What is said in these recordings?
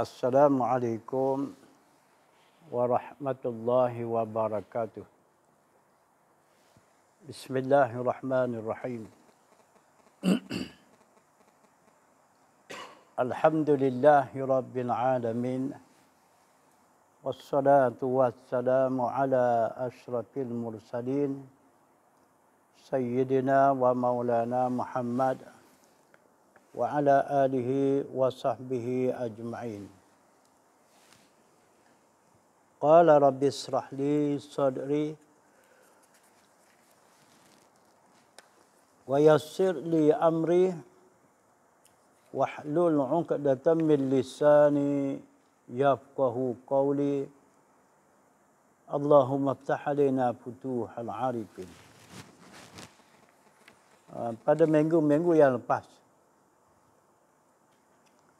Assalamualaikum warahmatullahi wabarakatuh. Bismillahirrahmanirrahim. Alhamdulillahi rabbil alamin. Wassalatu wassalamu ala asyrafil mursalin. Sayyidina wa maulana Muhammad wa ala alihi wa sahbihi ajma'in. Qala rabbi israh li sadri wa yassir li amri wahlul 'uqdatam min lisani yafqahu qawli. Allahumma iftah alaina futuhal 'arifin. Pada minggu-minggu yang lepas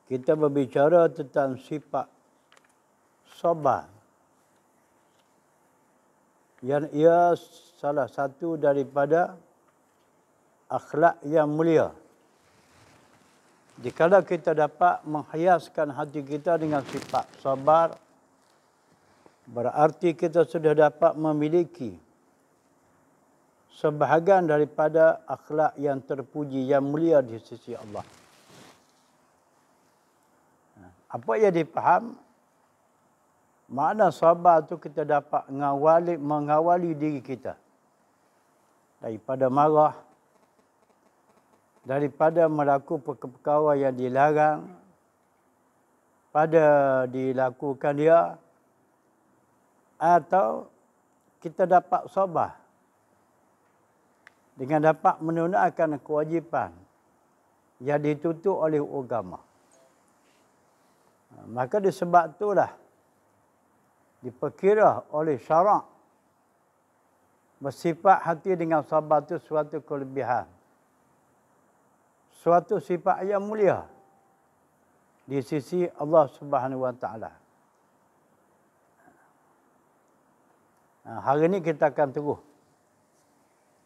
kita berbicara tentang sifat sabar yang ia salah satu daripada akhlak yang mulia. Jikalau kita dapat menghiaskan hati kita dengan sifat sabar, berarti kita sudah dapat memiliki sebahagian daripada akhlak yang terpuji, yang mulia di sisi Allah. Apa yang dipaham? Makna sabar itu kita dapat mengawali diri kita daripada marah, daripada melakukan perkara yang dilarang, pada dilakukan dia, atau kita dapat sabar dengan dapat menunaikan kewajipan yang dituntut oleh agama. Maka disebab itulah diperkira oleh syarak bersifat hati dengan sabar itu suatu kelebihan, suatu sifat yang mulia di sisi Allah Subhanahu Wa Taala. Hari ini kita akan terus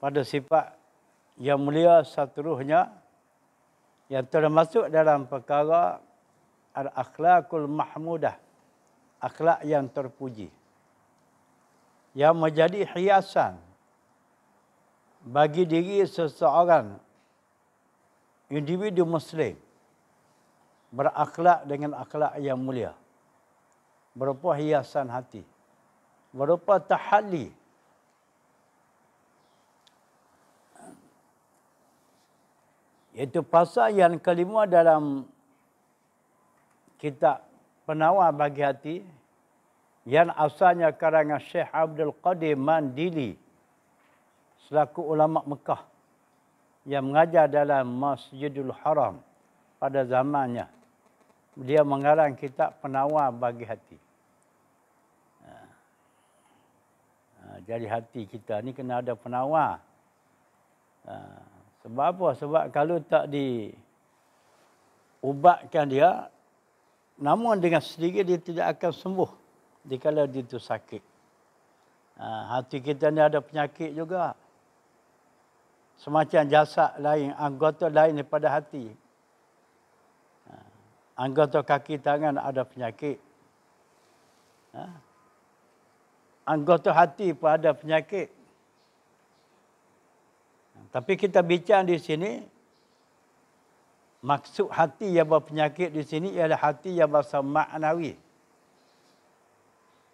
pada sifat yang mulia seterusnya yang termasuk dalam perkara al-akhlaqul mahmudah, akhlak yang terpuji, yang menjadi hiasan bagi diri seseorang individu muslim berakhlak dengan akhlak yang mulia, berupa hiasan hati, berupa tahalli. Iaitu pasal yang kelima dalam kitab Penawar bagi Hati yang asalnya karangan Syekh Abdul Qadir Mandili selaku ulama Mekah yang mengajar dalam Masjidul Haram pada zamannya. Dia mengarang kitab Penawar bagi Hati. Jadi hati kita ni kena ada penawar. Sebab apa? Sebab kalau tak diubatkan dia, namun dengan sedikit dia tidak akan sembuh dikala dia itu sakit. Hati kita ni ada penyakit juga. Semacam jasad lain, anggota lain daripada hati. Anggota kaki tangan ada penyakit. Anggota hati pun ada penyakit. Tapi kita bincang di sini, maksud hati yang berpenyakit di sini ialah hati yang bahasa maknawi.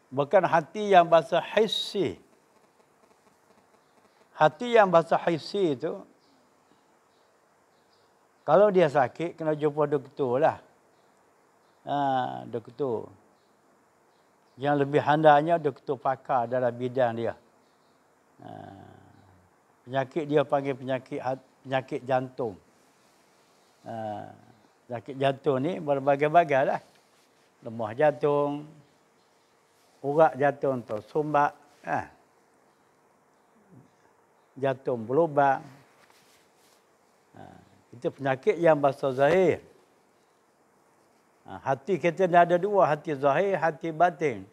Bukan hati yang bahasa hissi. Hati yang bahasa hissi itu, kalau dia sakit, kena jumpa doktor lah. Doktor. Yang lebih handalnya doktor pakar dalam bidang dia. Penyakit dia panggil penyakit jantung. Penyakit jantung ni berbagai-bagai lah. Lemah jantung, urat jantung tersumbat, jantung berlubang. Itu penyakit yang bahasa zahir. Hati kita ni ada dua, hati zahir, hati batin.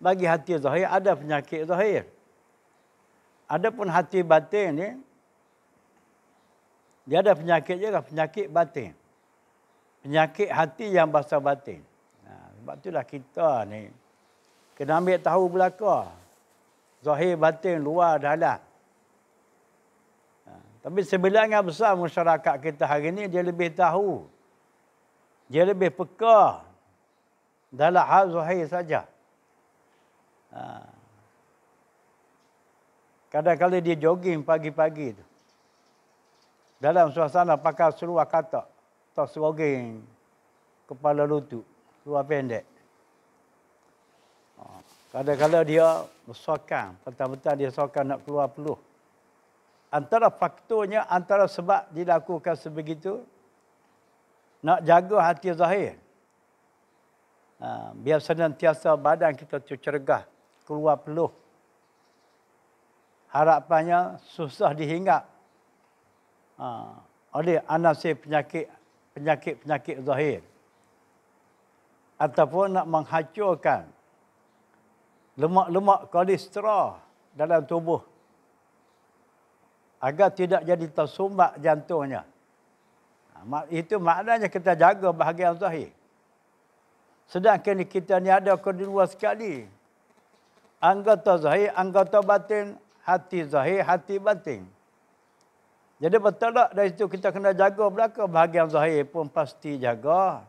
Bagi hati zahir ada penyakit zahir. Adapun hati batin ni, dia ada penyakit juga, penyakit batin. Penyakit hati yang bahasa batin. Sebab itulah kita ni kena ambil tahu belaka. Zahir, batin, luar, dalam. Tapi sebilangan besar masyarakat kita hari ni, dia lebih tahu. Dia lebih peka dalam hal zahir saja. Kadang-kadang dia jogging pagi-pagi tu. Dalam suasana pakai seluar katak. Atau seroging kepala lutut. Seluar pendek. Kadang-kadang dia bersokang. Petang-petang dia sokang nak keluar peluh. Antara faktornya, antara sebab dilakukan sebegitu, nak jaga hati zahir. Biar senantiasa badan kita tercergah. Keluar peluh. Harapannya susah dihinggap oleh anasir penyakit zahir. Ataupun nak menghancurkan lemak-lemak kolesterol dalam tubuh agar tidak jadi tersumbat jantungnya. Itu maknanya kita jaga bahagian zahir. Sedangkan kita ni ada kedua sekali. Anggota zahir, anggota batin, hati zahir, hati batin. Jadi betul tak dari situ kita kena jaga belaka. Bahagian zahir pun pasti jaga.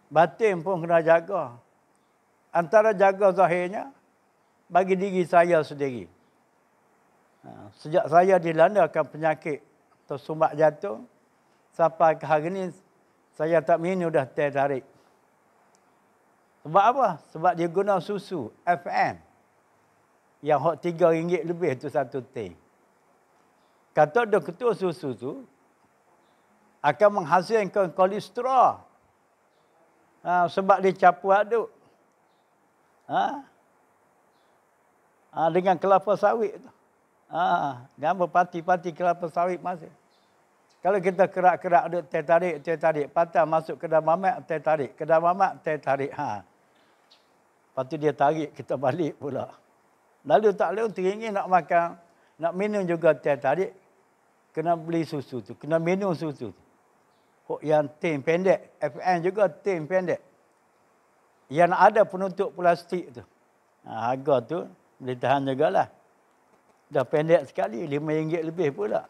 Batin pun kena jaga. Antara jaga zahirnya, bagi diri saya sendiri. Sejak saya dilandakan penyakit tersumbat jantung, sampai ke hari ini, saya tak minum dah teh tarik. Sebab apa? Sebab dia guna susu, FM. Yang hot RM3 lebih tu satu teh. Kata doktor susu tu akan menghasilkan kolesterol. Sebab dia campur aduk. Dengan kelapa sawit tu. Gambar pati-pati kelapa sawit masih. Kalau kita kerak-kerak aduk teh tarik. Patah masuk kedai mamak, teh tarik. Kedai mamak, teh tarik. Lepas tu dia tarik, kita balik pula. Lalu tak lalu teringin nak makan, nak minum juga teh tarik, kena beli susu tu, kena minum susu tu. Yang tin pendek, FM juga tin pendek. Yang ada penutup plastik tu. Harga tu boleh tahan jugalah. Dah pendek sekali, RM5 lebih pula.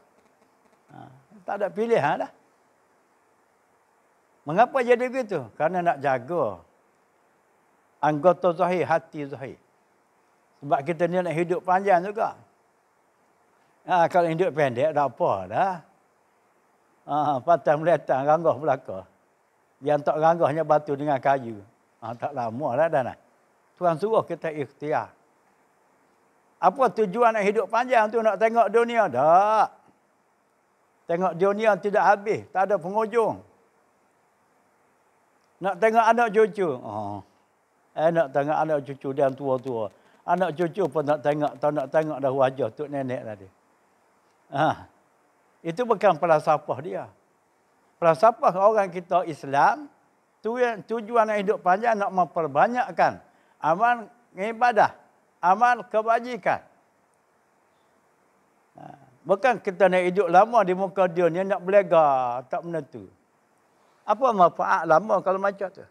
Tak ada pilihan lah. Mengapa jadi begitu? Kerana nak jaga anggota zahir, hati zahir. Sebab kita ni nak hidup panjang juga. Kalau hidup pendek, tak apa dah. Patah meletang, ranggah belaka. Yang tak ranggahnya batu dengan kayu. Tak lama dah dah. Tuhan suruh kita ikhtiar. Apa tujuan nak hidup panjang tu? Nak tengok dunia? Tak. Tengok dunia tidak habis. Tak ada penghujung. Nak tengok anak cucu? Nak tengok anak cucu dan tua-tua. Anak cucu pun nak tengok. Tak nak tengok dah wajah tok nenek tadi. Itu bukan falsafah dia. Falsafah orang kita Islam, tujuan nak hidup panjang nak memperbanyakkan amal ibadah, amal kebajikan. Bukan kita nak hidup lama di muka dunia nak belega, tak menentu. Apa manfaat lama kalau macam tu?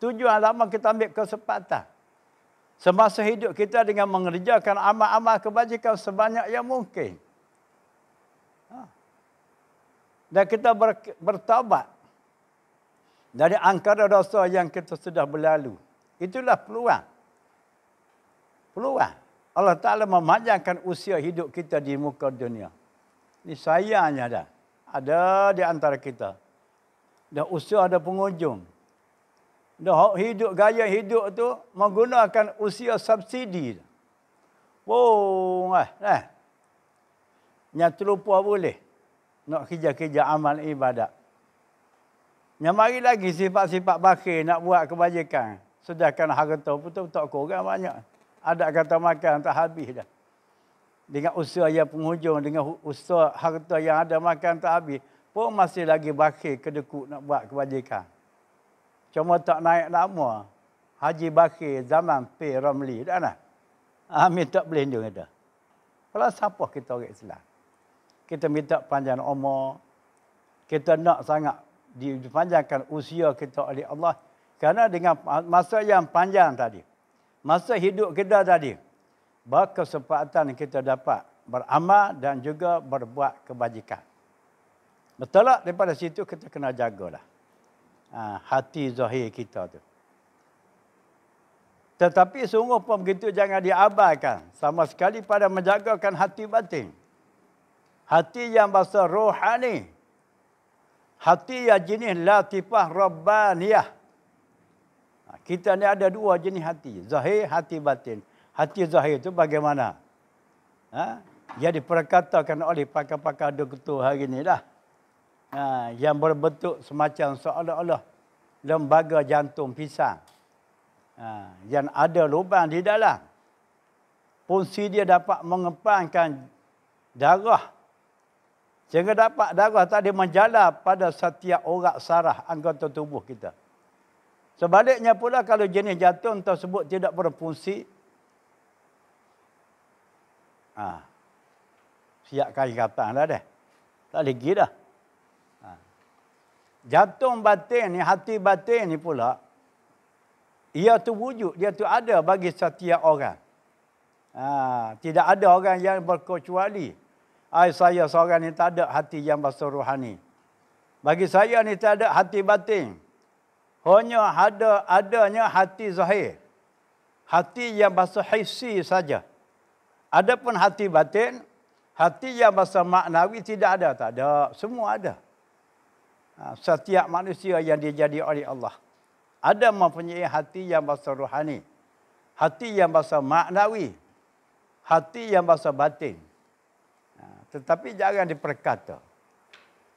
Tujuan lama kita ambil kesempatan. semasa hidup kita dengan mengerjakan amal-amal kebajikan sebanyak yang mungkin. Dan kita bertaubat dari angkara dosa yang kita sudah berlalu. Itulah peluang. Peluang. Allah Ta'ala memanjangkan usia hidup kita di muka dunia. Ini sayangnya dah. Ada di antara kita. Dah usia ada penghujung. Dah hidup, gaya hidup tu menggunakan usia subsidi. Yang terlupa boleh. Nak kerja-kerja amal ibadat. Yang mari lagi sifat-sifat bakhil nak buat kebajikan. Sedangkan harta betul-betul korang banyak. Ada kata makan tak habis dah. Dengan usaha yang penghujung, dengan usaha harta yang ada makan tak habis. Pun masih lagi bakhil kedekut nak buat kebajikan. Cuma tak naik nama. Haji bakhil zaman P. Ramli. Tak nak? Amin tak berlindung dah. Kalau siapa kita orang Islam? Kita minta panjang umur. Kita nak sangat dipanjangkan usia kita oleh Allah. Kerana dengan masa yang panjang tadi, masa hidup kita tadi, berkesempatan kita dapat beramal dan juga berbuat kebajikan. Betul tak? Daripada situ kita kena jagalah hati zahir kita tu. Tetapi sungguh pun begitu jangan diabaikan sama sekali pada menjagakan hati batin. Hati yang bahasa rohani. Hati yang jenis latifah rabbaniyah. Kita ni ada dua jenis hati. Zahir, hati batin. Hati zahir itu bagaimana? Yang diperkatakan oleh pakar-pakar doktor hari ni lah. Yang berbentuk semacam seolah-olah lembaga jantung pisang. Yang ada lubang di dalam. Fungsi dia dapat mengempangkan darah. Sehingga dapat darah tadi menjalar pada setiap urat saraf anggota tubuh kita. Sebaliknya pula kalau jenis jantung tersebut tidak berfungsi, siap kain katang dah deh. Tak lagi dah. Jantung batin ni, hati batin ni pula, ia tu wujud, dia tu ada bagi setiap orang. Tidak ada orang yang berkecuali. Saya seorang ni tak ada hati yang bahasa rohani. Bagi saya ni tak ada hati batin. Hanya adanya hati zahir. Hati yang bahasa hissi saja. Adapun hati batin, hati yang bahasa maknawi tidak ada. Tak ada. Semua ada. Setiap manusia yang dijadi oleh Allah. Ada mempunyai hati yang bahasa rohani. Hati yang bahasa maknawi. Hati yang bahasa batin. Tetapi jangan diperkata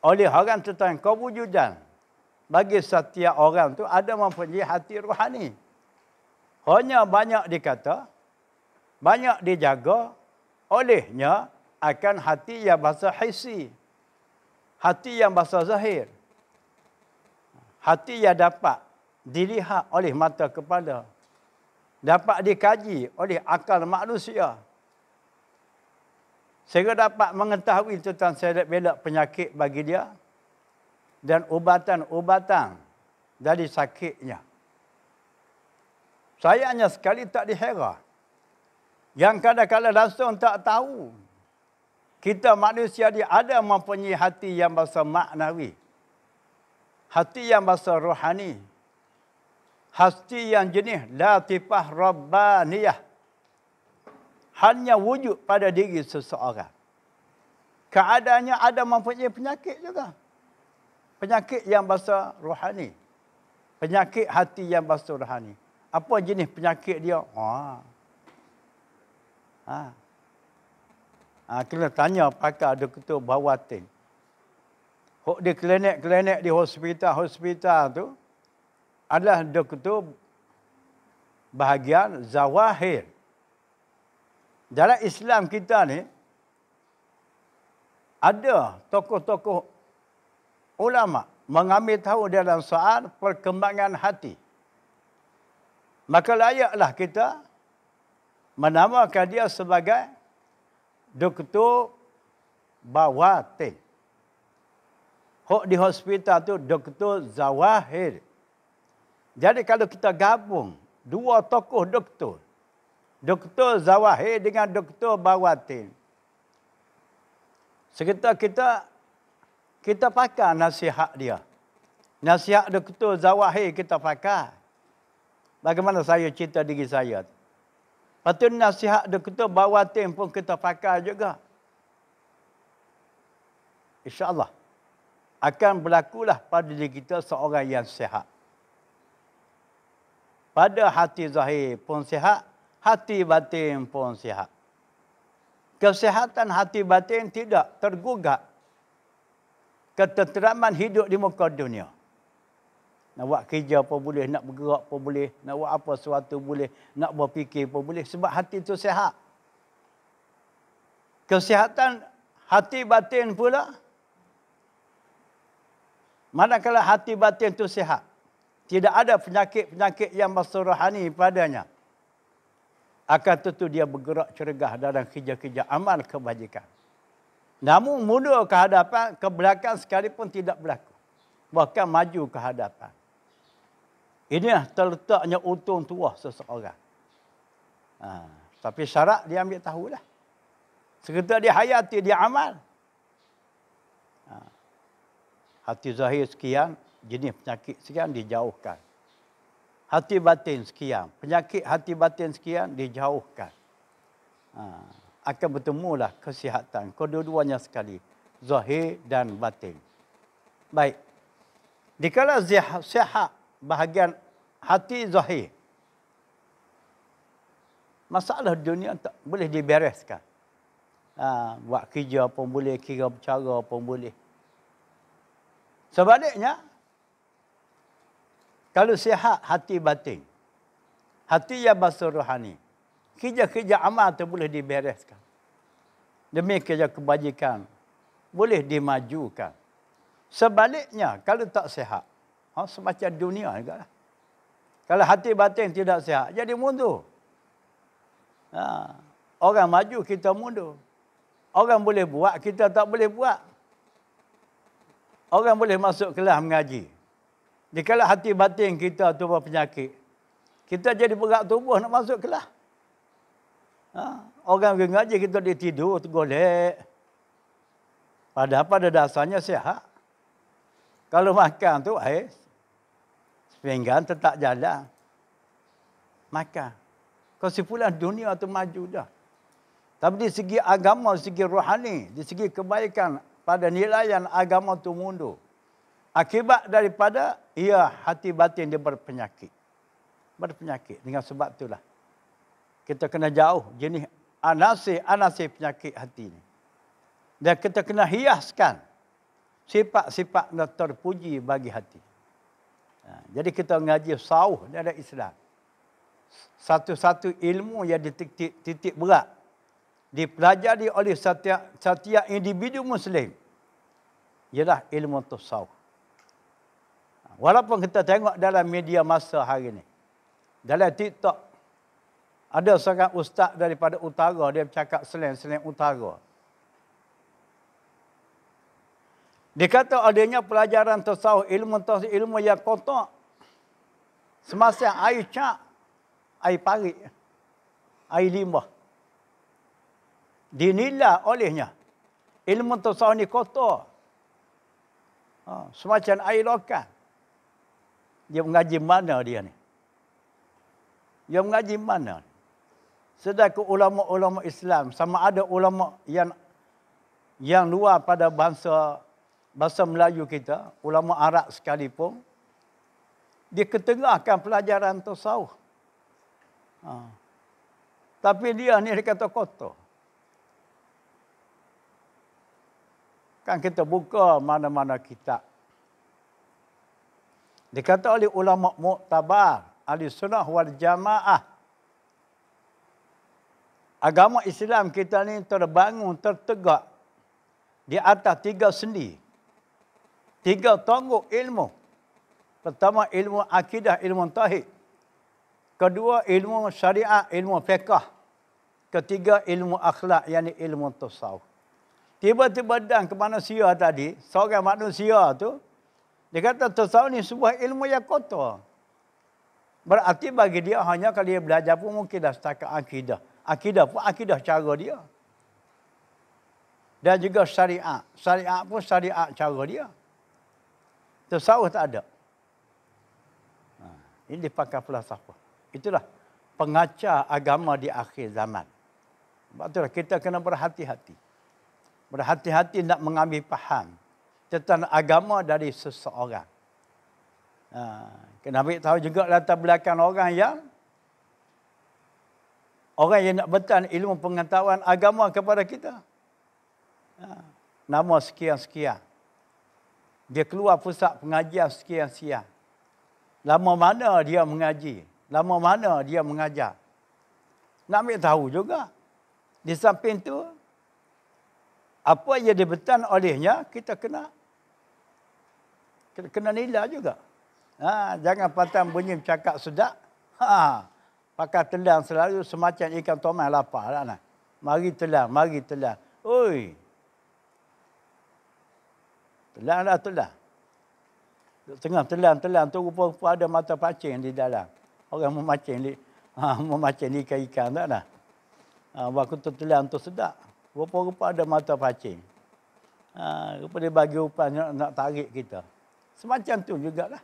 oleh orang tentang kewujudan. Bagi setiap orang tu ada mempunyai hati rohani. Hanya banyak dikata, banyak dijaga, olehnya akan hati yang bahasa hissi. Hati yang bahasa zahir. Hati yang dapat dilihat oleh mata kepala. Dapat dikaji oleh akal manusia. Sehingga dapat mengetahui tentang selek-belek penyakit bagi dia dan ubatan-ubatan dari sakitnya. Sayangnya sekali tak dihera. Yang kadang-kadang langsung tak tahu. Kita manusia dia ada mempunyai hati yang bahasa maknawi. Hati yang bahasa rohani. Hati yang jenis latifah rabbaniyah. Hanya wujud pada diri seseorang. Keadaannya ada mempunyai penyakit juga. Penyakit yang bahasa rohani. Penyakit hati yang bahasa rohani. Apa jenis penyakit dia? Kena tanya pakar doktor bawatin. Di klinik-klinik di hospital tu adalah doktor bahagian zawahir. Dalam Islam kita ni, ada tokoh-tokoh ulama mengambil tahu dalam soal perkembangan hati. Maka layaklah kita menamakan dia sebagai doktor bawatin. Di hospital tu doktor zawahir. Jadi kalau kita gabung dua tokoh doktor Doktor zawahir dengan doktor bawatin. Sekitar kita pakai nasihat dia. Nasihat doktor zawahir kita pakai. Bagaimana saya cerita diri saya. Lepas tu nasihat doktor bawatin pun kita pakai juga. InsyaAllah. Akan berlakulah pada diri kita seorang yang sihat. Pada hati zahir pun sihat. Hati batin pun sihat. Kesihatan hati batin tidak tergugat. Ketenteraman hidup di muka dunia. Nak buat kerja pun boleh, nak bergerak pun boleh, nak buat apa sesuatu boleh, nak berfikir pun boleh. Sebab hati itu sihat. Kesihatan hati batin pula. Manakala hati batin itu sihat. Tidak ada penyakit-penyakit yang masuk rohani padanya. Akan tentu dia bergerak cergah dalam kerja-kerja amal kebajikan. Namun mundur ke hadapan, ke belakang sekalipun tidak berlaku. Bahkan maju ke hadapan. Inilah terletaknya untung tuah seseorang. Tapi syarat dia ambil tahulah. Seketika dia hayati, dia amal. Hati zahir sekian, jenis penyakit sekian dijauhkan. Hati batin sekian. Penyakit hati batin sekian dijauhkan. Akan bertemulah kesihatan. Kedua-duanya sekali. Zahir dan batin. Baik. Dikala sihat bahagian hati zahir. Masalah dunia tak boleh dibereskan. Buat kerja pun boleh. Kira bercara pun boleh. Sebaliknya. Kalau sihat hati batin, hati yang basur rohani, kerja-kerja amal itu boleh dibereskan. Demi kerja kebajikan, boleh dimajukan. Sebaliknya, kalau tak sihat, semacam dunia juga lah. Kalau hati batin tidak sihat, jadi mundur. Orang maju, kita mundur. Orang boleh buat, kita tak boleh buat. Orang boleh masuk kelas mengaji. Dikala hati batin kita tu berpenyakit, kita jadi berat tubuh nak masuk kelas. Orang mengaji kita dia tidur, tergolek. Padahal pada dasarnya sihat. Kalau makan tu, sepinggan tetap jalan. Makan. Kesimpulan dunia tu maju dah. Tapi di segi agama, di segi rohani, di segi kebaikan, pada nilaian agama tu mundur. Akibat daripada hati batin dia berpenyakit. Berpenyakit. Dengan sebab itulah kita kena jauh jenis anasir penyakit hati ni. Dan kita kena hiaskan sifat-sifat yang terpuji bagi hati. Jadi kita mengaji sauh dalam Islam. Satu-satu ilmu yang titik berat dipelajari oleh setiap individu Muslim ialah ilmu tasawuf. Walaupun kita tengok dalam media masa hari ini, dalam TikTok, ada seorang ustaz daripada utara, dia bercakap slang utara. Dia kata adanya pelajaran tasawuf, ilmu yang kotor. Semasa air cak, air parit, air limbah. Dinilai olehnya, ilmu tasawuf ni kotor. Semacam air lokal. Dia mengaji mana dia ni? Dia mengaji mana? Sedangkan ulama-ulama Islam, sama ada ulama yang luar pada bahasa Melayu kita, ulama Arab sekalipun, dia ketengahkan pelajaran tasawuf. Tapi dia kata kotor. Kan kita buka mana-mana kitab. Dikata oleh ulama muktabar, ahli sunnah wal jamaah. Agama Islam kita ni terbangun, tertegak di atas 3 sendi. 3 tongguk ilmu. Pertama, ilmu akidah, ilmu tauhid. Kedua, ilmu syariat, ilmu fiqh. Ketiga, ilmu akhlak, yakni ilmu tasawuf. Tiba-tiba dan ke manusia tadi, seorang manusia tu, dia kata tasawuf ni sebuah ilmu yang kotor. Berarti bagi dia hanya kalau dia belajar pun mungkin dah setakat akidah. Akidah pun akidah cara dia. Dan juga syariat. Syariat pun syariat cara dia. Tasawuf tak ada. Ini dipakai falsafah. Itulah pengacau agama di akhir zaman. Sebab itulah kita kena berhati-hati. Berhati-hati nak mengambil faham tentang agama dari seseorang. Kena ambil tahu juga latar belakang orang yang nak berikan ilmu pengetahuan agama kepada kita. Nama sekian-sekian. Dia keluar pusat pengajian sekian-sekian. Lama mana dia mengaji. Lama mana dia mengajar. Nak ambil tahu juga. Di samping tu, apa yang diberikan olehnya, kita kena nilai juga. Jangan pantang bunyi bercakap sedap. Pakai telan selalu semacam ikan tomat lapar lah. Nah. Mari telan. Oi. Telan. Tengah telan tu rupa-rupa ada mata pancing di dalam. Orang memancing ikan-ikan tak dah. Waktu tu telan tu sedap. Rupa-rupa ada mata pancing. Rupa dia bagi upah nak tarik kita. Semacam tu jugalah.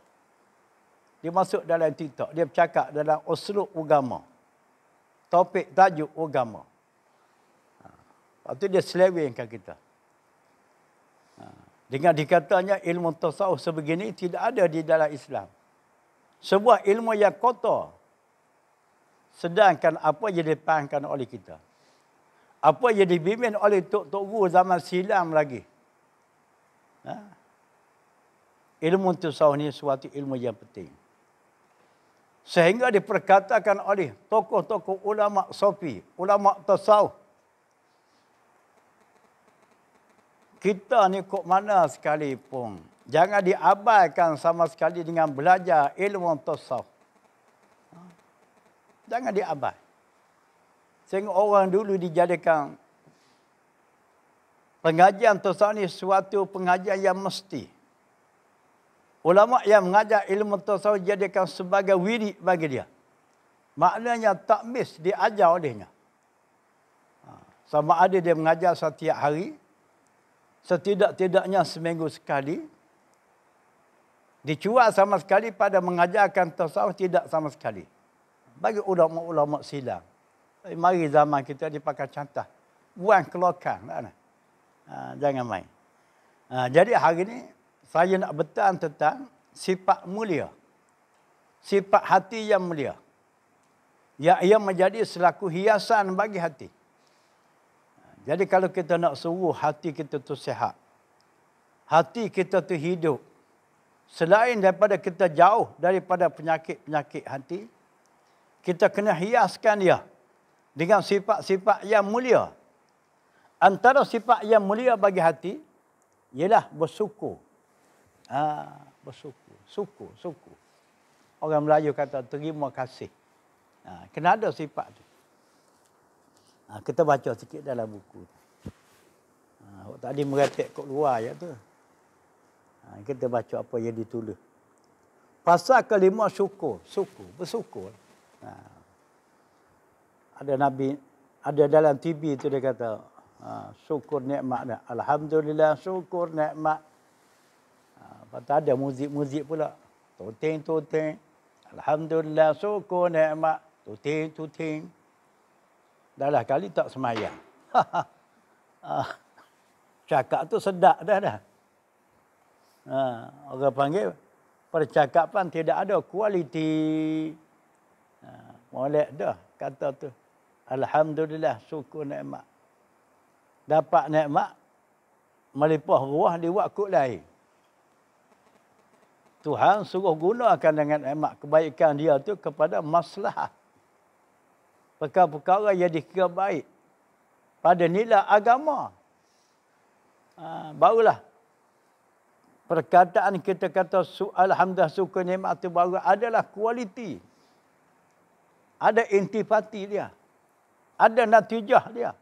Dia masuk dalam TikTok. Dia bercakap dalam uslub agama. Topik tajuk agama. Lepas tu dia selewengkan kita. Dengan dikatanya ilmu tasawuf sebegini tidak ada di dalam Islam. Sebuah ilmu yang kotor. Sedangkan apa yang dipahangkan oleh kita. Apa yang dibimbing oleh tok guru zaman silam lagi. Ilmu tasawuf ni suatu ilmu yang penting. Sehingga diperkatakan oleh tokoh-tokoh ulama sufi, ulama tasawuf. Kita ni kok mana sekalipun, jangan diabaikan sama sekali dengan belajar ilmu tasawuf. Jangan diabai. Sehingga orang dulu dijadikan pengajian tasawuf ni suatu pengajian yang mesti. Ulama yang mengajar ilmu tasawuf jadikan sebagai wirid bagi dia. Maknanya tak miss diajar olehnya. Sama ada dia mengajar setiap hari, setidak-tidaknya seminggu sekali. Dicuak sama sekali pada mengajarkan tasawuf, tidak sama sekali. Bagi ulama-ulama silam. Mari zaman kita dipakai contoh. Buang kelokan. Jangan main. Jadi hari ini, saya nak bertahan tentang sifat mulia. Sifat hati yang mulia. Yang ia menjadi selaku hiasan bagi hati. Jadi kalau kita nak suruh hati kita tu sihat. Hati kita tu hidup. Selain daripada kita jauh daripada penyakit-penyakit hati. Kita kena hiaskan dia. Dengan sifat-sifat yang mulia. Antara sifat yang mulia bagi hati. Ialah bersyukur. Bersyukur. Syukur. Orang Melayu kata terima kasih. Kena ada sifat tu. Kita baca sikit dalam buku. Tadi meratik kat luar ayat tu. Kita baca apa yang ditulis. Pasal kelima syukur. Bersyukur. Ada Nabi, ada dalam TV tu dia kata, syukur nikmat dah. Alhamdulillah syukur nikmat. Lepas tu ada muzik pula. Tuteng. Alhamdulillah syukur nikmat. Tuteng. Dah kali tak semayang. Cakap tu sedap dah. Orang panggil percakapan tidak ada kualiti. Molek dah kata tu. Alhamdulillah syukur nikmat. Dapat nikmat melimpah ruah di waktu lain. Tuhan suruh gunakan dengan nikmat kebaikan dia tu kepada maslahah. Perkara-perkara yang dikira baik pada nilai agama. Barulah perkataan kita kata alhamdulillah syukur nikmat itu baru adalah kualiti. Ada intipati dia. Ada natijah dia.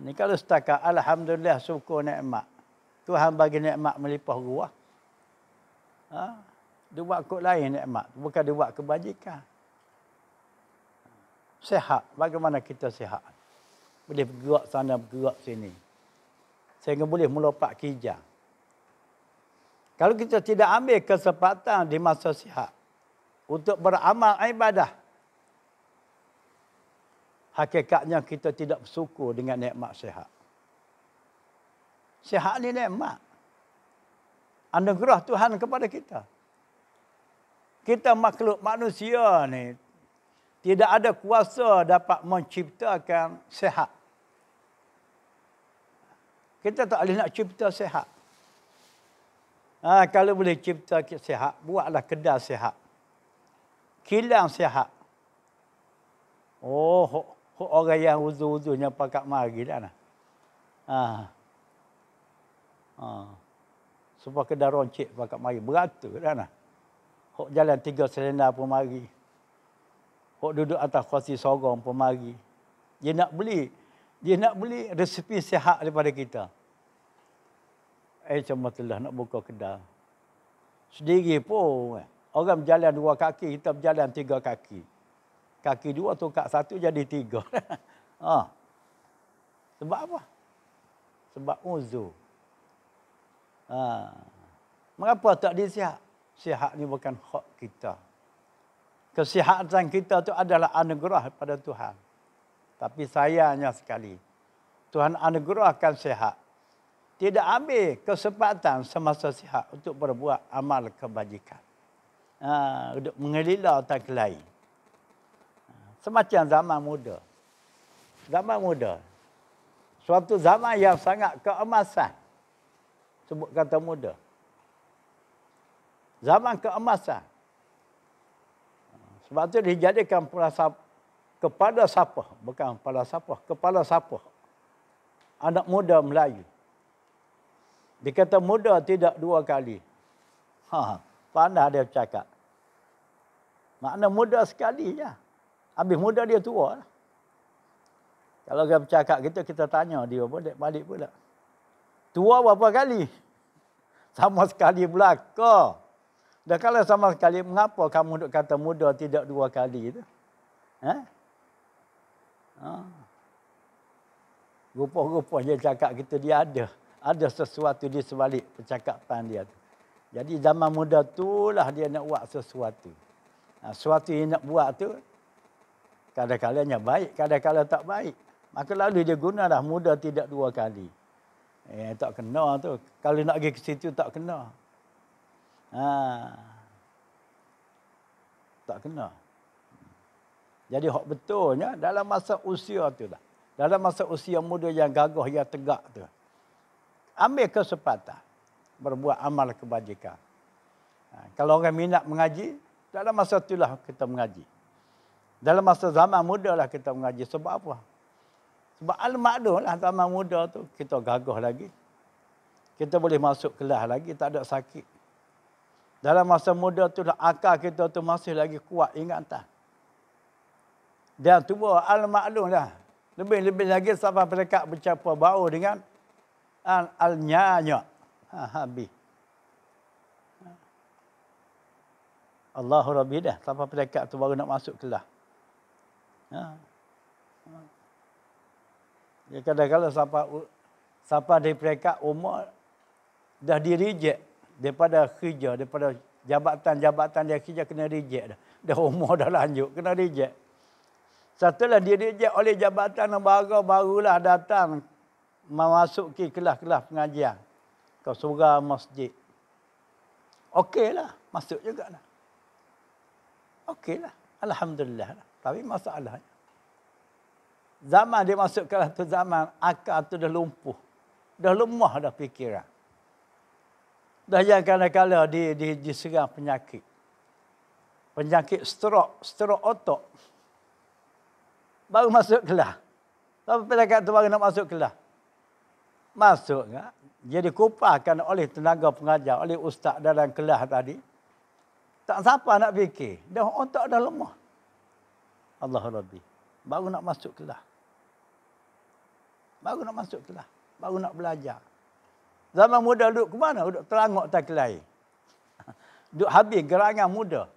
Ni kalau setakat alhamdulillah syukur nikmat. Tuhan bagi nikmat melimpah ruah. Dia buat kod lain nikmat. Bukan dia buat kebajikan. Sihat. Bagaimana kita sihat? Boleh bergerak sana, bergerak sini. Sehingga boleh melompat kijang. Kalau kita tidak ambil kesempatan di masa sihat untuk beramal ibadah, hakikatnya kita tidak bersyukur dengan nikmat sihat. Sihat ni nikmat. Anugerah Tuhan kepada kita. Kita makhluk manusia ni tidak ada kuasa dapat menciptakan sihat. Kita tak boleh nak cipta sihat. Kalau boleh cipta sihat, buatlah kedai sihat. Kilang sihat. Orang yang uzur-uzurnya pakat mari dah nah. Sebab kedai roncik pakat mari beratur dah nah. Hok jalan 3 selendar pun mari. Hok duduk atas kursi sorong pun mari. Dia nak beli resepi sihat daripada kita. Macam telah nak buka kedai. Sendiri pun. Orang berjalan 2 kaki, kita berjalan 3 kaki. Kaki 2 tukar 1 jadi 3. Sebab apa? Sebab uzur. Mengapa tak disihat? Sihat ni bukan hak kita. Kesihatan kita tu adalah anugerah pada Tuhan. Tapi sayangnya sekali, Tuhan anugerahkan sihat. Tidak ambil kesempatan semasa sihat untuk berbuat amal kebajikan. Untuk mengelila otak lain. Semacam zaman muda. Zaman muda. Suatu zaman yang sangat keemasan. Sebut kata muda. Zaman keemasan. Sebab itu dijadikan kepada siapa? Bukan kepala siapa. Kepala siapa? Anak muda Melayu. Dia kata muda tidak 2 kali. Pandai dia bercakap. Makna muda sekali je. Habis muda dia tua lah. Kalau dia bercakap kita tanya dia pun balik pula. Tua berapa kali? Sama sekali belaka. Dan kalau sama sekali, mengapa kamu duk kata muda tidak 2 kali tu? Rupa-rupanya cakap kita dia ada. Ada sesuatu di sebalik percakapan dia tu. Jadi zaman muda itulah dia nak buat sesuatu. Sesuatu yang nak buat tu, kadang-kadangnya baik, kadang-kadang tak baik. Maka lalu dia gunalah muda tidak 2 kali. Tak kena tu. Kalau nak pergi ke situ tak kena. Tak kena. Jadi hak betulnya dalam masa usia tu lah. Dalam masa usia muda yang gagah, yang tegak tu. Ambil kesempatan. Berbuat amal kebajikan. Kalau orang minat mengaji, dalam masa itulah kita mengaji. Dalam masa zaman muda lah kita mengaji. Sebab apa? Sebab al-maklum lah zaman muda tu kita gagah lagi. Kita boleh masuk kelas lagi, tak ada sakit. Dalam masa muda tu lah akal kita tu masih lagi kuat ingatan. Dan tua al-maklum lah. Lebih-lebih lagi sampai mereka bercampur bau dengan al-nyanya. Habis. Allahu Rabbi dah. Sampai mereka tu baru nak masuk kelas. Ya, kadang-kadang sampai di mereka umur dah di-reject daripada kerja, daripada jabatan-jabatan dia kerja kena reject dah. Dah umur dah lanjut, kena reject. Setelah dia reject oleh jabatan barulah datang memasuki kelas-kelas pengajian ke surau masjid. Okeylah, masuk juga lah. Okeylah, alhamdulillah. Tapi masalahnya, zaman dia masuk kelas tu zaman akal tu dah lumpuh. Dah lemah dah fikiran. Dah yang kala-kala diserang penyakit. Penyakit stroke otak. Baru masuk kelas. Tapi pelakat tu baru nak masuk kelas. Masuk kan? Jadi kupahkan oleh tenaga pengajar, oleh ustaz dalam kelas tadi. Tak siapa nak fikir. Dah otak dah lemah. Allah Rabbi. Baru nak masuk kelas. Baru nak masuk kelas. Baru nak belajar. Zaman muda duduk ke mana? Duduk terangok tak kelai. Duk habis gerangan muda.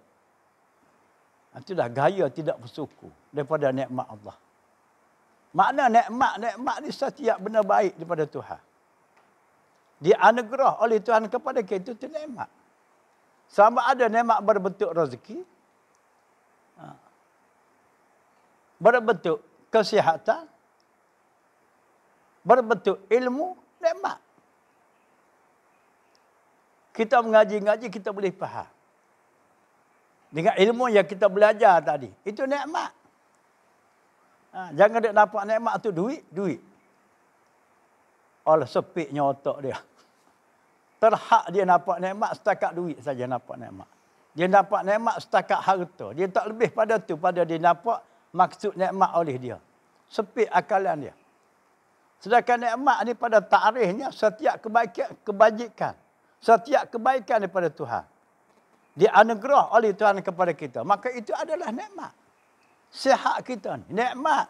Itulah gaya tidak bersyukur daripada nikmat Allah. Makna nikmat ni setiap benda baik daripada Tuhan. Dianugerah oleh Tuhan kepada kita itu nikmat. Sama ada nikmat berbentuk rezeki, berbentuk kesihatan, berbentuk ilmu, nikmat. Kita mengaji-ngaji, kita boleh faham. Dengan ilmu yang kita belajar tadi, itu nikmat. Jangan dia nampak nikmat tu duit. Allah sepiknya otak dia. Terhak dia nampak nikmat setakat duit saja nampak nikmat. Dia nampak nikmat setakat harta. Dia tak lebih pada tu, pada dia nampak maksud nikmat oleh dia. Sepik akalan dia. Sedangkan nikmat ni pada takrifnya setiap kebajikan. Setiap kebaikan daripada Tuhan. Dianugerah oleh Tuhan kepada kita. Maka itu adalah nikmat. Sihat kita ni, nikmat.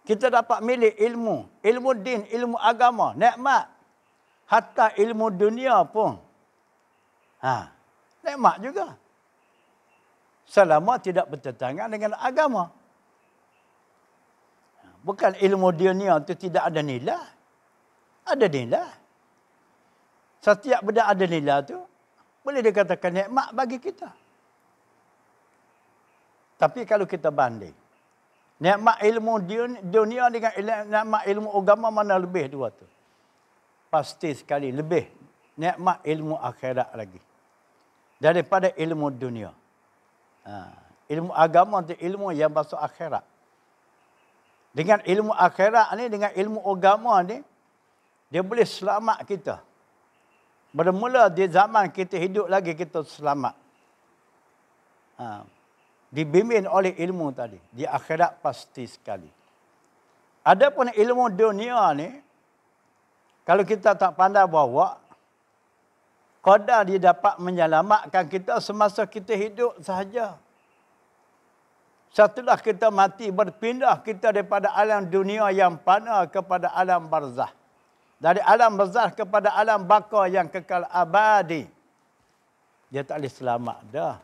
Kita dapat milik ilmu. Ilmu din, ilmu agama, nikmat. Hatta ilmu dunia pun. Nikmat juga. Selama tidak bertentangan dengan agama. Bukan ilmu dunia itu tidak ada nilai. Ada nilai. Setiap benda ada nilai tu boleh dikatakan nikmat bagi kita. Tapi kalau kita banding, nikmat ilmu dunia dengan nikmat ilmu agama mana lebih dua tu? Pasti sekali lebih nikmat ilmu akhirat lagi daripada ilmu dunia. Ilmu agama itu ilmu yang masuk akhirat. Dengan ilmu akhirat ni, dengan ilmu agama ni, dia boleh selamat kita. Bermula di zaman kita hidup lagi kita selamat. Dibimbing oleh ilmu tadi. Di akhirat pasti sekali. Adapun ilmu dunia ni, kalau kita tak pandai bawa, qadar dia dapat menyelamatkan kita semasa kita hidup sahaja. Setelah kita mati, berpindah kita daripada alam dunia yang fana kepada alam barzah. Dari alam barzah kepada alam baka yang kekal abadi. Dia tak boleh selamat dah.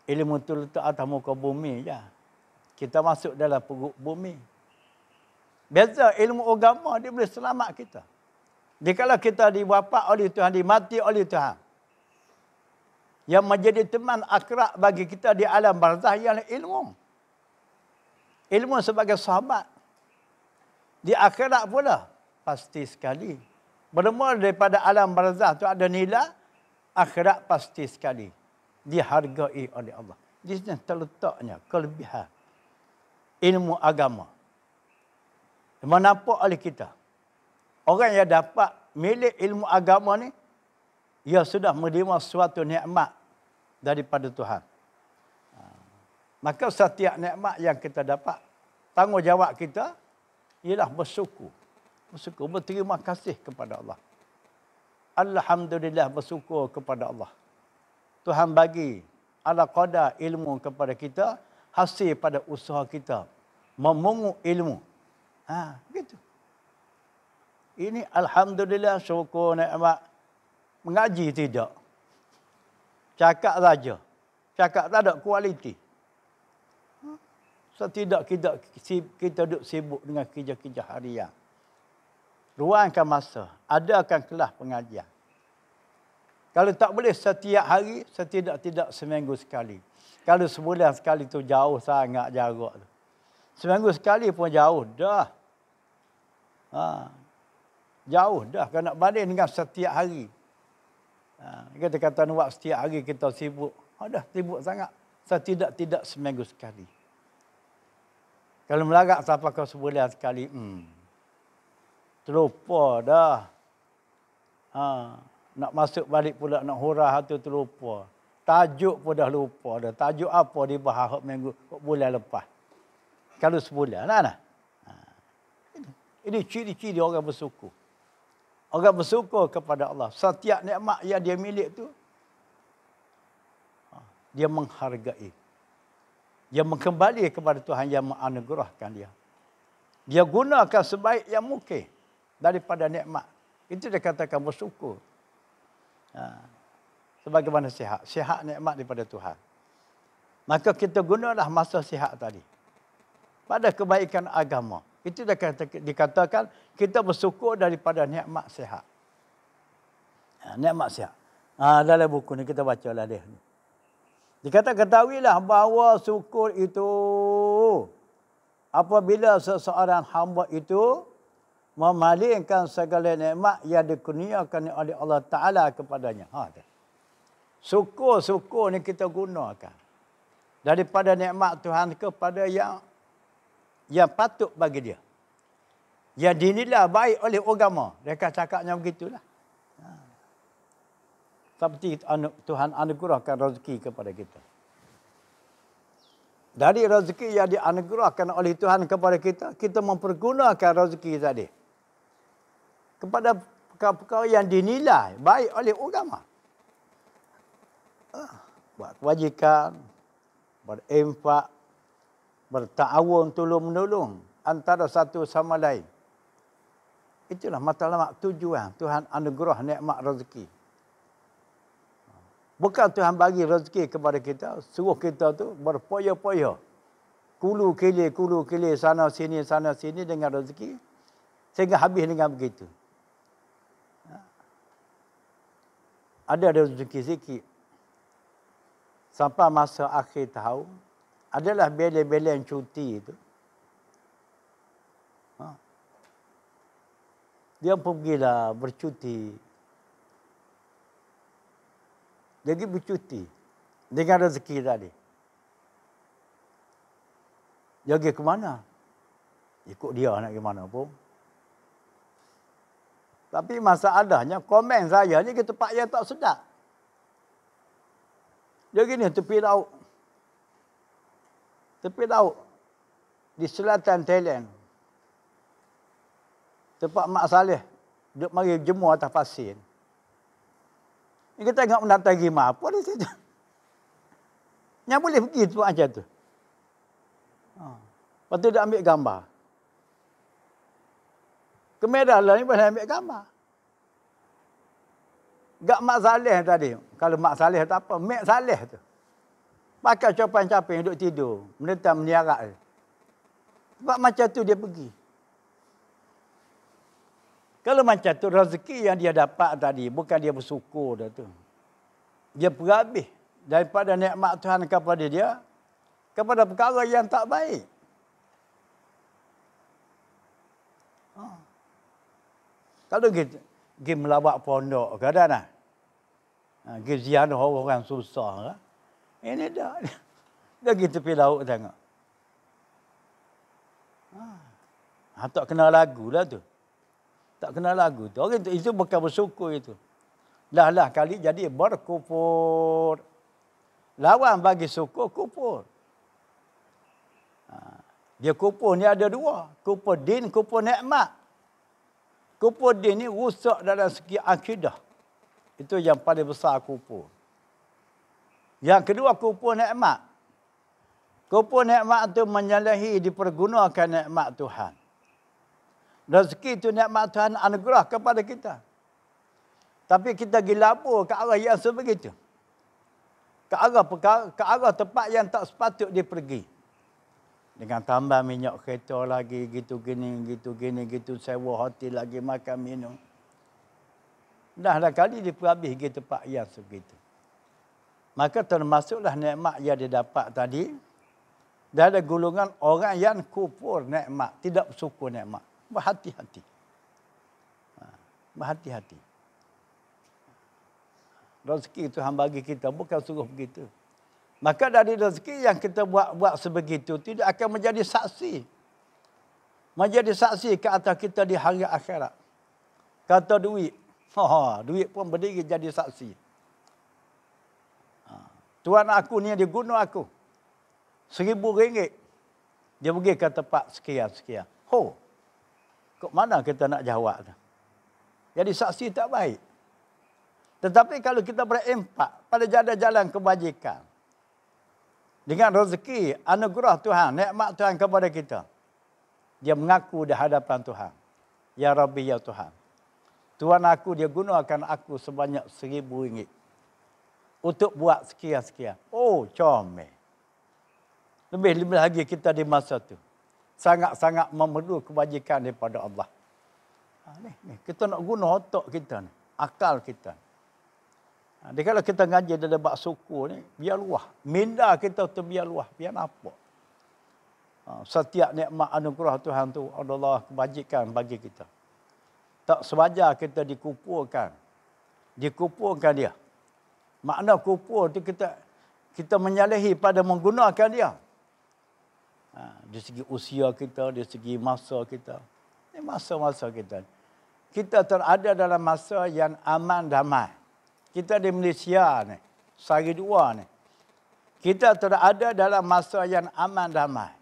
Ilmu tu letak atas muka bumi je. Kita masuk dalam perut bumi. Beza ilmu agama, dia boleh selamat kita. Jikalau kita diwafat oleh Tuhan, dimati oleh Tuhan. Yang menjadi teman akrab bagi kita di alam barzah ialah ilmu. Ilmu sebagai sahabat. Di akhirat pula, pasti sekali. Bermula daripada alam barzah tu ada nilai, akhirat pasti sekali. Dihargai oleh Allah. Di sini terletaknya kelebihan ilmu agama. Menampak oleh kita. Orang yang dapat milik ilmu agama ni, ia sudah menerima suatu nikmat daripada Tuhan. Maka setiap nikmat yang kita dapat, tanggungjawab kita ialah bersyukur. Bersyukur, berterima kasih kepada Allah. Alhamdulillah, bersyukur kepada Allah. Tuhan bagi ala qadar ilmu kepada kita, hasil pada usaha kita memungut ilmu. Begitu. Ini alhamdulillah, syukur nikmat. Mengaji tidak. Cakap saja. Cakap tak ada kualiti. So tidak kita duduk sibuk dengan kerja-kerja harian. Luangkan masa. Adakan kelas pengajian. Kalau tak boleh setiap hari, setidak-tidak seminggu sekali. Kalau sebulan sekali tu jauh sangat jarak tu. Seminggu sekali pun jauh dah. Jauh dah. Kalau nak banding dengan setiap hari. Kita kata nak buat setiap hari kita sibuk. Dah sibuk sangat. Setidak-tidak seminggu sekali. Kalau melarat sampai ke sebulan sekali, terlupa dah. Nak masuk balik pula, nak hurah tu terlupa. Tajuk pun dah lupa dah. Tajuk apa dibahas minggu, bulan lepas. Kalau sebulan lah. Ini ciri-ciri orang bersyukur. Orang bersyukur kepada Allah. Setiap nikmat yang dia milik tu, dia menghargai. Dia mengembali kepada Tuhan yang menganugerahkan dia. Dia gunakan sebaik yang mungkin daripada nikmat. Itu dia katakan bersyukur. Sebagaimana sihat. Sihat nikmat daripada Tuhan. Maka kita gunalah masa sihat tadi pada kebaikan agama. Itu dikatakan kita bersyukur daripada nikmat sihat. Nikmat sihat. Dalam buku ni kita baca lah dia. Ketahuilah bahawa syukur itu apabila seseorang hamba itu memalingkan segala nikmat yang dikurniakan oleh Allah Ta'ala kepadanya. Syukur ni kita gunakan daripada nikmat Tuhan kepada yang patut bagi dia. Yang dinilai baik oleh agama. Mereka cakapnya begitulah. Seperti Tuhan anugerahkan rezeki kepada kita. Dari rezeki yang dianugerahkan oleh Tuhan kepada kita, kita mempergunakan rezeki tadi kepada perkara yang dinilai baik oleh agama. Buat kebajikan, berinfak, berta'awun, tolong-menolong antara satu sama lain. Itulah matlamat tujuan Tuhan anugerah nikmat rezeki. Bukan Tuhan bagi rezeki kepada kita, suruh kita tu berpoya-poya. Kulu kili sana sini dengan rezeki. Sehingga habis dengan begitu. Ada rezeki sikit. Sampai masa akhir tahun, adalah belen-belen cuti itu. Dia pergilah bercuti. Dia pergi bercuti dengan rezeki tadi. Dia pergi ke mana? Ikut dia nak ke mana pun. Tapi masalahnya komen saya ni ke tempat yang tak sedap. Dia gini tepi laut. Tepi laut. Di selatan Thailand. Tempat Mak Saleh. Duduk mari jemur atas pasir. Ni kita tengok mendatang gimana apa di situ. Yang boleh pergi tempat macam tu. Lepas tu dia ambil gambar. Kemedalah ni boleh ambil gambar. Gak Mak Saleh tadi. Kalau Mak Saleh tak apa, Mek Saleh tu. Pakai copan-caping duduk tidur. Menentang meniarak. Sebab macam tu dia pergi. Kalau macam tu rezeki yang dia dapat tadi, bukan dia bersyukur dah tu. Dia berhabis daripada nikmat Tuhan kepada dia, kepada perkara yang tak baik. Kalau kita pergi melawat pondok, kadang-kadang. Pergi ziarah orang susah. Ini dah. Dia pergi tepi laut tengok. Tak kenal lagu lah tu. Tak kenal lagu tu. Orang itu bukan bersyukur itu. Lah kali jadi berkufur. Lawan bagi syukur, kufur. Dia kufur ni ada dua. Kufur din, kufur nikmat. Kufur din ni rusak dalam segi akidah. Itu yang paling besar kufur. Yang kedua kufur nikmat. Kufur nikmat itu menyalahi dipergunakan nikmat Tuhan. Rezeki itu nikmat Tuhan anugerah kepada kita. Tapi kita gilabur ke arah yang sebegitu. Ke arah tempat yang tak sepatut dia pergi. Dengan tambah minyak kereta lagi, gitu gini, sewa hotel lagi, makan minum. Dah kali dia habis pergi tempat yang sebegitu. Maka termasuklah nikmat yang dia dapat tadi. Dan ada golongan orang yang kufur nikmat, tidak bersyukur nikmat. Berhati-hati. Berhati-hati. Rezeki Tuhan bagi kita, bukan suruh begitu. Maka dari rezeki yang kita buat sebegitu, tidak akan menjadi saksi. Menjadi saksi ke atas kita di hari akhirat. Kata duit. Duit pun berdiri jadi saksi. Tuan aku ni dia guna aku. RM1,000. Dia pergi ke tempat sekian. Kok mana kita nak jawab tu? Jadi saksi tak baik. Tetapi kalau kita berimpak pada jalan-jalan kebajikan. Dengan rezeki, anugerah Tuhan, nikmat Tuhan kepada kita. Dia mengaku di hadapan Tuhan. Ya Rabbi, ya Tuhan. Tuan aku dia gunakan aku sebanyak RM1,000 untuk buat sekian-sekian. Oh, comel. Lebih-lebih lagi kita di masa tu. Sangat-sangat memerlu kebajikan daripada Allah. Ni, kita nak guna otak kita ni. Akal kita. Dia kalau kita ngaji dalam bab suku ni, biar luah. Minda kita tu biar luah. Biar nampak. Setiap nikmat anugerah Tuhan tu adalah kebajikan bagi kita. Tak sewajar kita dikupurkan. Dikupurkan dia. Makna kupur tu kita menyalahi pada menggunakan dia. Dari segi usia kita, dari segi masa kita. Ini masa-masa kita. Kita terada dalam masa yang aman damai. Kita di Malaysia ni, sehari dua ni. Kita terada dalam masa yang aman damai.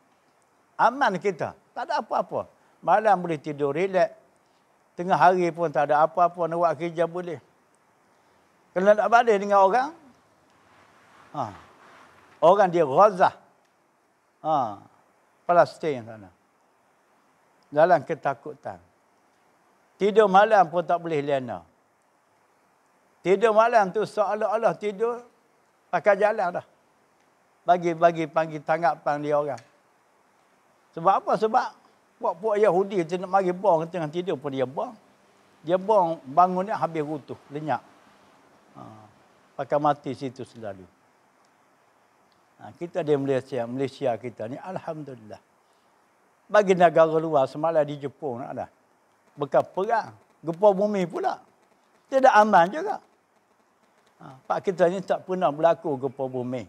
Aman kita. Tak ada apa-apa. Malam boleh tidur relax. Tengah hari pun tak ada apa-apa. Nak buat kerja boleh. Kalau nak balik dengan orang. Orang dia Gaza. Palestin sana. Dalam ketakutan. Tidur malam pun tak boleh lena. Tidur malam tu seolah-olah tidur pakai jalan dah. Bagi panggil tanggapan dia orang. Sebab apa? Sebab puak-puak Yahudi tu nak mari bong tengah tidur pun dia bong. Dia bong bangun dia habis rutuh, lenyap. Pakai mati situ selalu. Kita di Malaysia kita ni alhamdulillah. Bagi negara luar semalam di Jepun ada. Bekas perang, gempa bumi pula. Tidak aman juga. Pak kita ni tak pernah berlaku gempa bumi.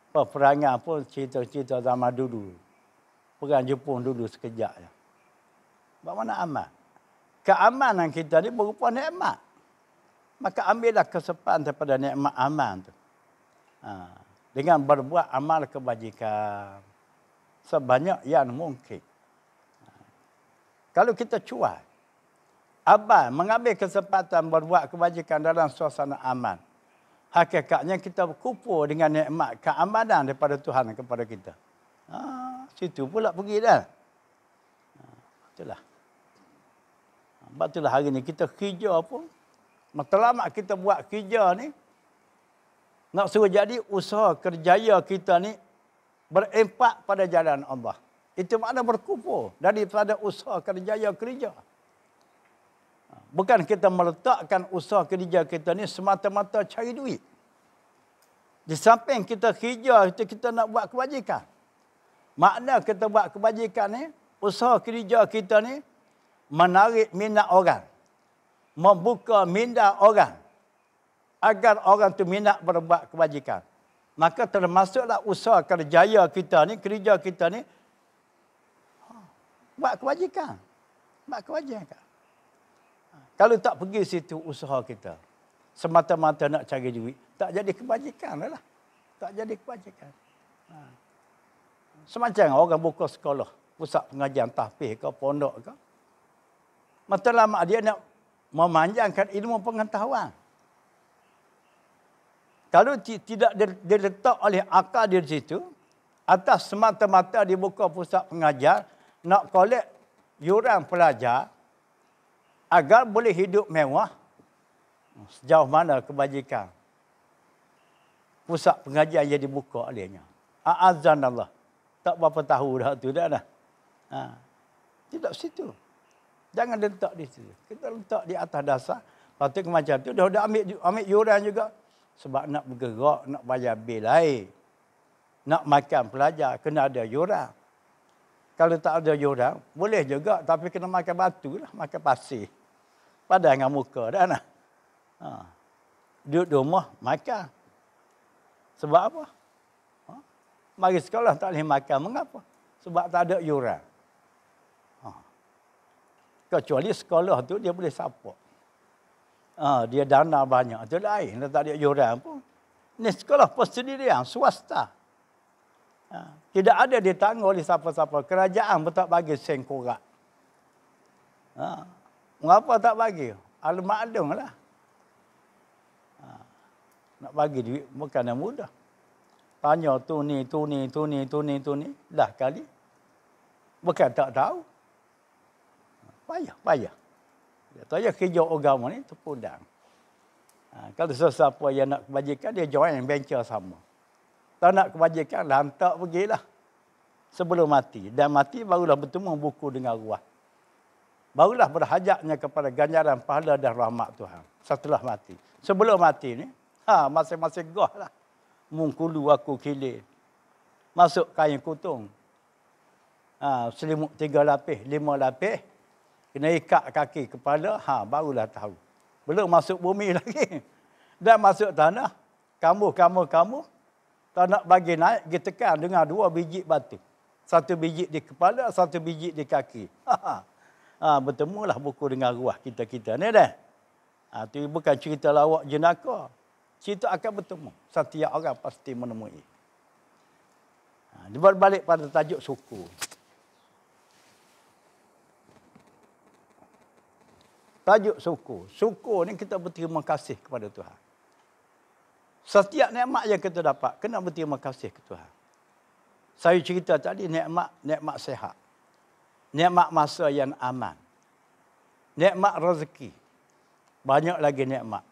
Peperangan pun cerita-cerita zaman dulu. Perang Jepun dulu sekejap je. Bagaimana aman? Keamanan kita ni berupa nikmat. Maka ambillah kesempatan daripada nikmat aman tu. Dengan berbuat amal kebajikan. Sebanyak yang mungkin. Kalau kita cuai. Abang mengambil kesempatan berbuat kebajikan dalam suasana aman. Hakikatnya kita berkumpul dengan nikmat keamanan daripada Tuhan kepada kita. Situ pula pergi dah. Itulah. Sebab itulah hari ni kita kerja pun. Matlamat kita buat kerja ni. Nak suruh jadi usaha kerjaya kita ni. Berimpak pada jalan Allah. Itu makna berkumpul. Daripada usaha kerjaya kerja. Bukan kita meletakkan usaha kerja kita ni semata-mata cari duit. Di samping kita kerja, kita nak buat kebajikan. Makna kita buat kebajikan ni, usaha kerja kita ni, menarik minat orang. Membuka minda orang. Agar orang tu minat berbuat kebajikan. Maka termasuklah usaha kerjaya kita ni, kerja kita ni, buat kebajikan. Buat kebajikan. Kalau tak pergi situ usaha kita, semata-mata nak cari duit, tak jadi kebajikan lah. Tak jadi kebajikan. Semacam orang buka sekolah, pusat pengajian tahfiz ke, pondok ke. Matlamat dia nak memanjangkan ilmu pengetahuan. Kalau tidak diletak oleh akal di situ, atas semata-mata dibuka pusat pengajian, nak kolek yuran pelajar, agar boleh hidup mewah, sejauh mana kebajikan pusat pengajian yang dibuka olehnya. A'azan Allah. Tak berapa tahu dah tu dah dah. Tidak situ. Jangan letak di situ. Kita letak di atas dasar. Lepas tu macam tu dah ambil yuran juga. Sebab nak bergerak, nak bayar bil air. Nak makan pelajar, kena ada yuran. Kalau tak ada yuran, boleh juga. Tapi kena makan batu lah, makan pasir. Padan dengan muka dah nak. Duduk di rumah, makan. Sebab apa? Mari sekolah tak boleh makan. Mengapa? Sebab tak ada yuran. Kecuali sekolah tu dia boleh support. Dia dana banyak. Itu lain. Dia tak ada yuran pun. Ini sekolah persendirian, swasta. Tidak ada ditanggung oleh siapa-siapa. Kerajaan pun tak bagi sen korak. Mengapa tak bagi? Al-maklum lah. Nak bagi duit bukan yang mudah. Tanya tu ni. Dah kali. Bukan tak tahu. Payah. Dia tahu ya kerja agama ni terpudang. Kalau sesiapa yang nak kebajikan, dia join venture sama. Tak nak kebajikan, lantak pergilah. Sebelum mati. Dan mati barulah bertemu buku dengan ruah. Barulah berhajatnya kepada ganjaran pahala dan rahmat Tuhan. Setelah mati. Sebelum mati ni, masing-masing goh lah. Mungkulu aku kilir. Masuk kain kutung. Selimut 3 lapis, 5 lapis. Kena ikat kaki kepala, barulah tahu. Belum masuk bumi lagi. Dan masuk tanah. Kamu. Tak nak bagi naik, pergi tekan dengan 2 biji batu. 1 biji di kepala, 1 biji di kaki. Bertemulah buku dengan ruah kita ni dah. Itu bukan cerita lawak jenaka. Cerita akan bertemu. Setiap orang pasti menemui. Berbalik pada tajuk suku. Tajuk suku. Suku ni kita berterima kasih kepada Tuhan. Setiap nikmat yang kita dapat, kena berterima kasih ke Tuhan. Saya cerita tadi, nikmat sehat. Nikmat masa yang aman. Nikmat rezeki. Banyak lagi nikmat.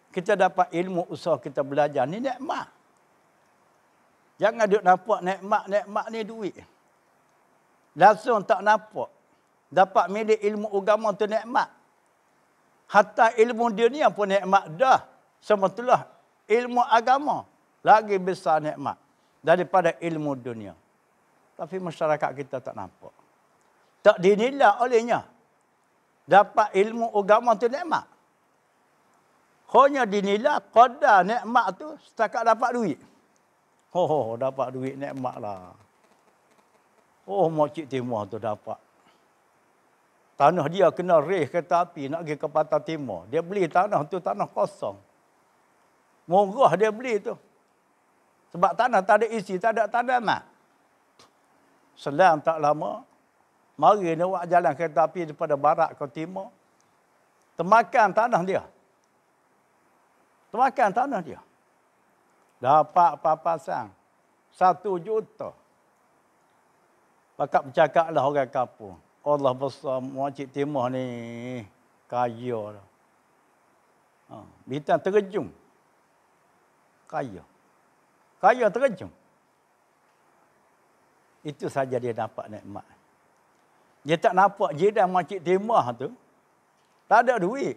Kita dapat ilmu, usaha kita belajar. Ni nikmat. Jangan duk nampak nikmat ni duit. Langsung tak nampak. Dapat milik ilmu agama tu nikmat. Hatta ilmu dunia pun nikmat dah. Sebetulnya ilmu agama lagi besar nikmat daripada ilmu dunia. Tapi masyarakat kita tak nampak. Tak dinilai olehnya. Dapat ilmu agama tu nikmat. Hanya dinilai qadar nikmat tu setakat dapat duit. Dapat duit nikmat lah. Makcik Timur tu dapat. Tanah dia kena reh kereta api nak pergi ke Pantai Timur. Dia beli tanah tu, tanah kosong. Murah dia beli tu. Sebab tanah tak ada isi, tak ada tanaman. Selang tak lama, mari dia buat jalan kereta api daripada barat ke timur. Termakan tanah dia. Termakan tanah dia. Dapat papasan 1 juta. Pakak bercakaplah orang kampung. Allah besar, Makcik Timur ni kaya lah. Bintang terjun. Kaya terjun. Itu saja dia dapat nikmat. Dia tak nampak jiran Makcik Timur tu. Tak ada duit.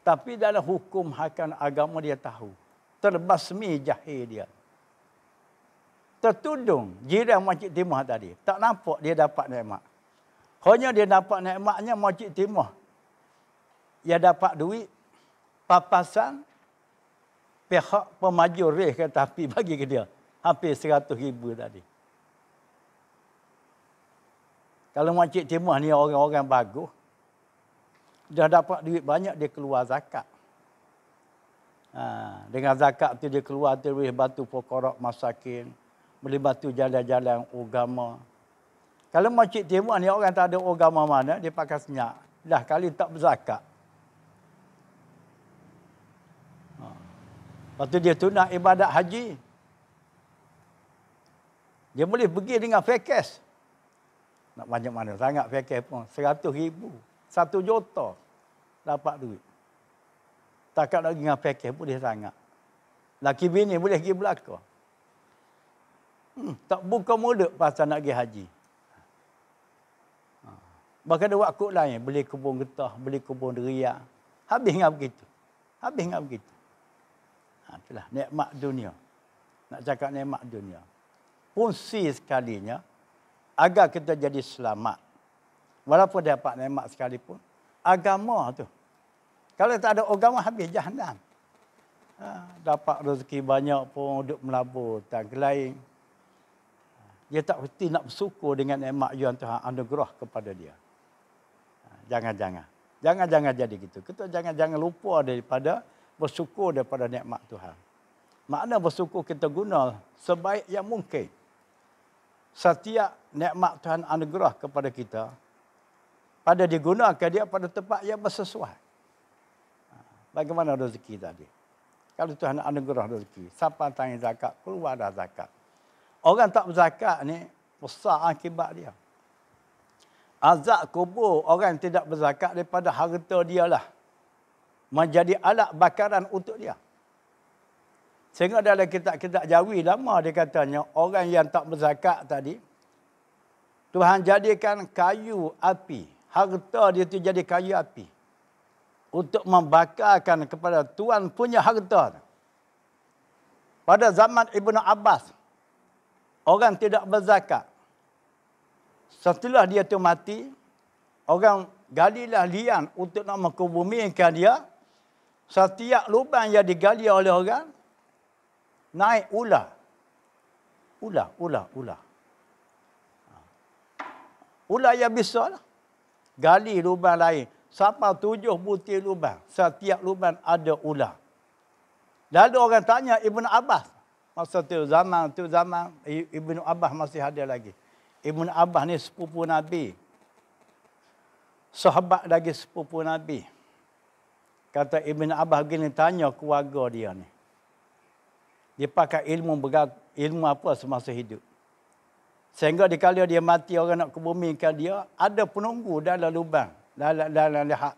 Tapi dalam hukum hakam agama dia tahu. Terbasmi jahil dia. Tertudung jiran Makcik Timur tadi. Tak nampak dia dapat nikmat. Hanya dia dapat nikmatnya Makcik Timur. Dia dapat duit. Papasan. Pihak pemaju reh kereta api bagi ke dia. Hampir 100,000 tadi. Kalau Makcik Timur ni orang-orang bagus. Dah dapat duit banyak, dia keluar zakat. Dengan zakat tu dia keluar, dia beli batu fuqara masakin. Beli batu jalan-jalan agama. Kalau Makcik Timur ni orang tak ada agama mana, dia pakai senyap. Dah kali tak berzakat. Lepas tu dia tunang ibadat haji. Dia boleh pergi dengan fekes. Nak banyak mana sangat fekes pun. 100,000. 1 juta. Dapat duit. Takat lagi dengan fekes boleh sangat. Laki bini boleh pergi belakang. Tak buka mulut pasal nak pergi haji. Bahkan ada waktu lain. Beli kebun getah, beli kebun deriak. Habis dengan begitu. Itulah nikmat dunia. Nak cakap nikmat dunia. Fungsi sekalinya agar kita jadi selamat. Walaupun dapat nikmat sekalipun, agama tu. Kalau tak ada agama, habis jahanam. Dapat rezeki banyak pun duduk melabur tak lain. Dia tak mesti nak bersyukur dengan nikmat yang Tuhan anugerah kepada dia. Jangan jadi gitu. Kita jangan lupa daripada bersyukur daripada nikmat Tuhan. Makna bersyukur kita guna sebaik yang mungkin. Setiap nikmat Tuhan anugerah kepada kita, pada digunakan dia pada tempat yang bersesuai. Bagaimana rezeki tadi? Kalau Tuhan anugerah rezeki, siapa tanya zakat, keluar dah zakat. Orang tak berzakat ni, besar akibat dia. azab kubur orang yang tidak berzakat daripada harta dia lah. Menjadi alat bakaran untuk dia. Sehingga dalam kitab-kitab Jawi lama dia katanya, orang yang tak berzakat tadi, Tuhan jadikan kayu api. Harta dia tu jadi kayu api. Untuk membakarkan kepada Tuhan punya harta. Pada zaman Ibnu Abbas, orang tidak berzakat. Setelah dia tu mati, orang galilah lian untuk nak mengkubumikan dia. Setiap lubang yang digali oleh orang, naik ular. Ular. Ular yang besar lah. Gali lubang lain. Sampai 7 butir lubang. Setiap lubang ada ular. Lalu orang tanya Ibnu Abbas. Masa tu zaman Ibnu Abbas masih ada lagi. Ibnu Abbas ni sepupu Nabi. Sahabat lagi sepupu Nabi. Kata Ibnu Abbas begini, tanya keluarga dia ni. Dia pakai ilmu apa semasa hidup. Sehingga dikala dia mati, orang nak kebumikan dia, ada penunggu dalam lubang. Dalam lehat.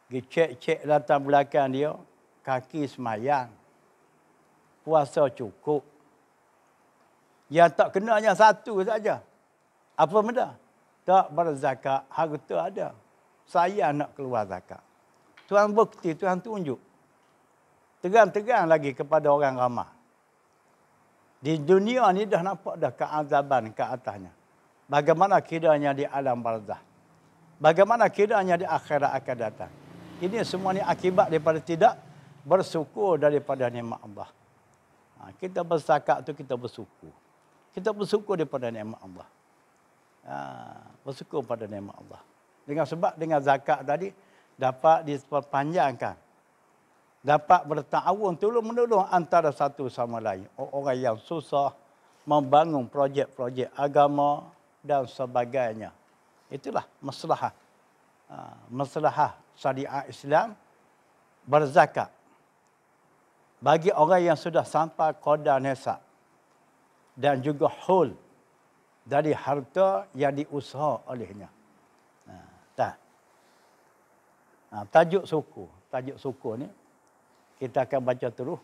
Dia cek latar belakang dia, kaki semayang. Puasa cukup. Yang tak kena hanya satu saja. Apa benda? Tak berzakat, harta ada. Saya nak keluar zakat. Tuhan bukti, Tuhan tunjuk. Tegang-tegang lagi kepada orang ramah. Di dunia ni dah nampak dah keazaban ke atasnya. Bagaimana kiranya di alam barzah. Bagaimana kiranya di akhirat akan datang. Ini semua ni akibat daripada tidak bersyukur daripada nikmat Allah. Kita berzakat tu kita bersyukur. Kita bersyukur daripada nikmat Allah. Bersyukur pada nikmat Allah. Dengan zakat tadi dapat diperpanjangkan. Dapat berta'awun, tolong-menolong antara satu sama lain. Orang yang susah membangun projek-projek agama dan sebagainya. Itulah maslahah. Maslahah syariat Islam berzakat. Bagi orang yang sudah sampai qadar nisab dan juga hul dari harta yang diusaha olehnya. Tajuk suku ni kita akan baca terus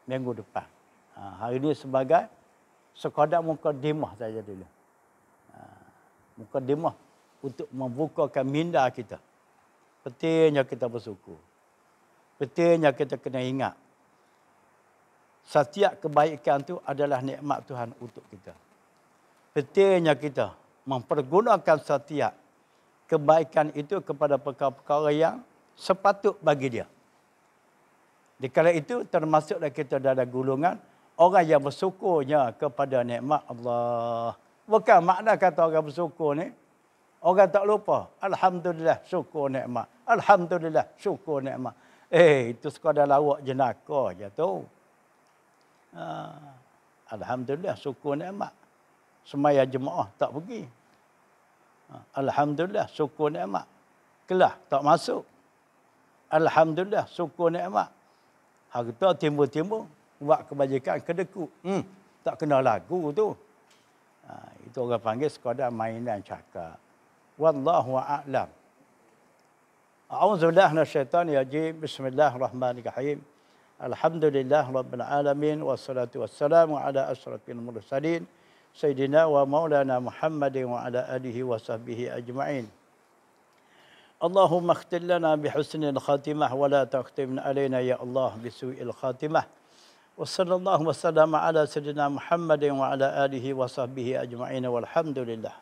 minggu depan. Hari ini sebagai sekadar mukadimah saja dulu. Mukadimah untuk membukakan minda kita. Pentingnya kita bersyukur. Pentingnya kita kena ingat. Setiap kebaikan tu adalah nikmat Tuhan untuk kita. Pentingnya kita mempergunakan setiap kebaikan itu kepada perkara-perkara yang sepatut bagi dia. Di kala itu termasuklah kita dalam golongan orang yang bersyukurnya kepada nikmat Allah. Bukan makna kata orang bersyukur ni, orang tak lupa. Alhamdulillah syukur nikmat. Alhamdulillah syukur nikmat. Itu sekadar lawak jenaka je tu. Alhamdulillah syukur nikmat. Semaya jemaah tak pergi. Alhamdulillah syukur nikmat. Kelas tak masuk. Alhamdulillah syukur nikmat. Harta timbul-timbul. Buat kebajikan kedekut. Tak kena lagu tu. Itu orang panggil sekadar mainan cakap. Wallahu a'lam. A'udzubillahi minasyaitanir rajim. Bismillahirrahmanirrahim. Alhamdulillah rabbil alamin wassalatu wassalamu ala asyrafil mursalin sayyidina wa maulana Muhammadin wa ala alihi wa sahbihi ajma'in. Allahumma ikhtir lana bihusnil khatimah wa la takhtim alaina ya Allah bisu'il khatimah. Wa sallallahu wa sallama ala sayyidina Muhammadin wa ala alihi wa sahbihi ajma'in walhamdulillah.